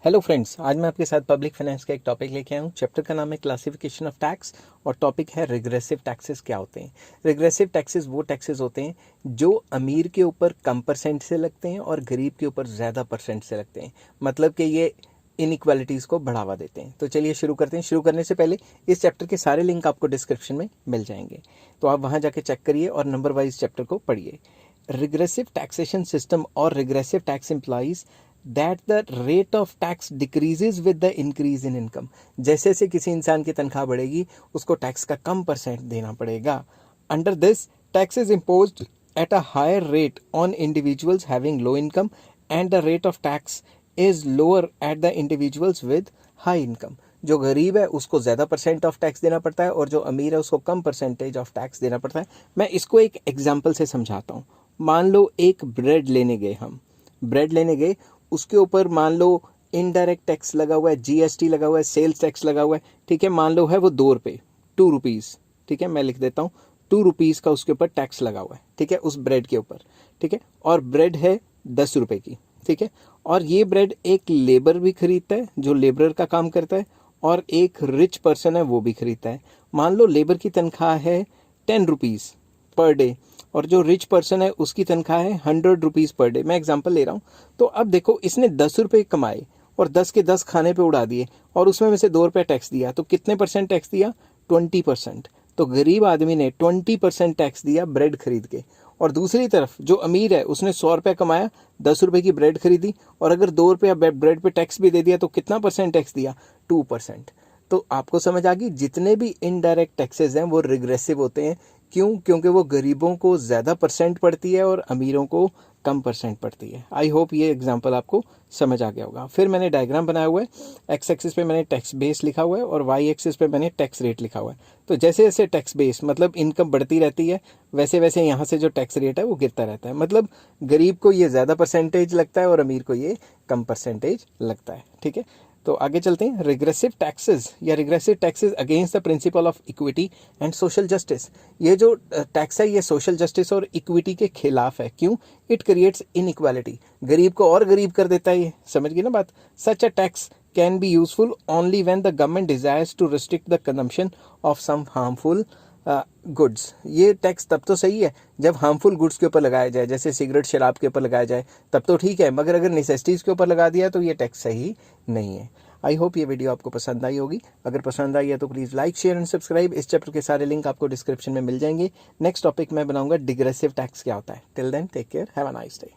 Hello friends, आज मैं आपके साथ पब्लिक फाइनेंस का एक टॉपिक लेके आया हूँ। चैप्टर का नाम है क्लासिफिकेशन ऑफ टैक्स और टॉपिक है रिग्रेसिव टैक्सेस क्या होते हैं। रिग्रेसिव टैक्सेस वो टैक्सेस होते हैं जो अमीर के ऊपर कम परसेंट से लगते हैं और गरीब के ऊपर ज़्यादा परसेंट से लगते हैं। मतलब कि ये इनइक्वालिटीज़ को बढ़ावा देते हैं। तो चलिए शुरू करते हैं। शुरू करने से पहले इस चैप्टर के सारे लिंक आपको डिस्क्रिप्शन में मिल जाएंगे, तो आप वहाँ जाके चेक करिए और नंबर वाइज चैप्टर को पढ़िए। रिग्रेसिव टैक्सेशन सिस्टम और regressive tax implies that the rate of tax decreases with the increase in income. जैसे जैसे किसी इंसान की तनख्वाह बढ़ेगी उसको टैक्स का कम परसेंट देना पड़ेगा। Under this tax is imposed at a higher rate on individuals having low income and the rate of tax is lower at the individuals with high income. जो गरीब है उसको ज़्यादा परसेंट ऑफ टैक्स देना पड़ता है और जो अमीर है उसको कम परसेंटेज ऑफ टैक्स देना पड़ता है। मैं इसको एक एग्जाम्पल से समझाता हूँ। मान लो एक ब्रेड लेने गए, हम ब्रेड लेने गए, उसके ऊपर मान लो इनडायरेक्ट टैक्स लगा हुआ है, जीएसटी लगा हुआ है, सेल्स टैक्स लगा हुआ है। ठीक है, मान लो है वो 2 रुपये, 2 रुपीज़। ठीक है, मैं लिख देता हूँ 2 रुपीज़ का उसके ऊपर टैक्स लगा हुआ है। ठीक है, उस ब्रेड के ऊपर। ठीक है, और ब्रेड है 10 रुपये की। ठीक है, और ये ब्रेड एक लेबर भी खरीदता है जो लेबरर का काम करता है, और एक रिच पर्सन है वो भी खरीदता है। मान लो लेबर की तनख्वाह है 10 रुपीज़ पर डे और जो रिच पर्सन है उसकी तनख्वाह है 100 रुपीज़ पर डे। मैं एग्जांपल ले रहा हूँ। तो अब देखो, इसने 10 रुपये कमाए और 10 के 10 खाने पे उड़ा दिए और उसमें में से 2 रुपये टैक्स दिया, तो कितने परसेंट टैक्स दिया? 20%। तो गरीब आदमी ने 20% टैक्स दिया ब्रेड खरीद के। और दूसरी तरफ जो अमीर है उसने 100 रुपये कमाया, 10 रुपये की ब्रेड खरीदी और अगर 2 रुपया ब्रेड पे टैक्स भी दे दिया तो कितना परसेंट टैक्स दिया? 2%। तो आपको समझ आ गई, जितने भी इनडायरेक्ट टैक्सेस हैं वो रिग्रेसिव होते हैं। क्यों? क्योंकि वो गरीबों को ज़्यादा परसेंट पड़ती है और अमीरों को कम परसेंट पड़ती है। आई होप ये एग्जांपल आपको समझ आ गया होगा। फिर मैंने डायग्राम बनाया हुआ है। एक्स एक्सिस पे मैंने टैक्स बेस लिखा हुआ है और वाई एक्सिस पे मैंने टैक्स रेट लिखा हुआ है। तो जैसे जैसे टैक्स बेस मतलब इनकम बढ़ती रहती है, वैसे वैसे यहाँ से जो टैक्स रेट है वो गिरता रहता है। मतलब गरीब को ये ज़्यादा परसेंटेज लगता है और अमीर को ये कम परसेंटेज लगता है। ठीक है, तो आगे चलते हैं। रिग्रेसिव टैक्सेस या regressive taxes against the principle of equity and social justice. ये जो टैक्स है ये सोशल जस्टिस और इक्विटी के खिलाफ है। क्यों? It creates inequality. गरीब को और गरीब कर देता है ये, समझ गए ना बात। Such a tax can be useful only when the government desires to restrict the consumption of some harmful goods. ये टैक्स तब तो सही है जब हार्मफुल गुड्स के ऊपर लगाया जाए, जैसे सिगरेट शराब के ऊपर लगाया जाए तब तो ठीक है, मगर अगर नेसेसिटीज़ के ऊपर लगा दिया तो ये टैक्स सही नहीं है। आई होप ये वीडियो आपको पसंद आई होगी। अगर पसंद आई है तो please like share and subscribe. इस चैप्टर के सारे लिंक आपको डिस्क्रिप्शन में मिल जाएंगे। नेक्स्ट टॉपिक मैं बनाऊंगा डिग्रेसिव टैक्स क्या होता है। Till then take care, have a nice day.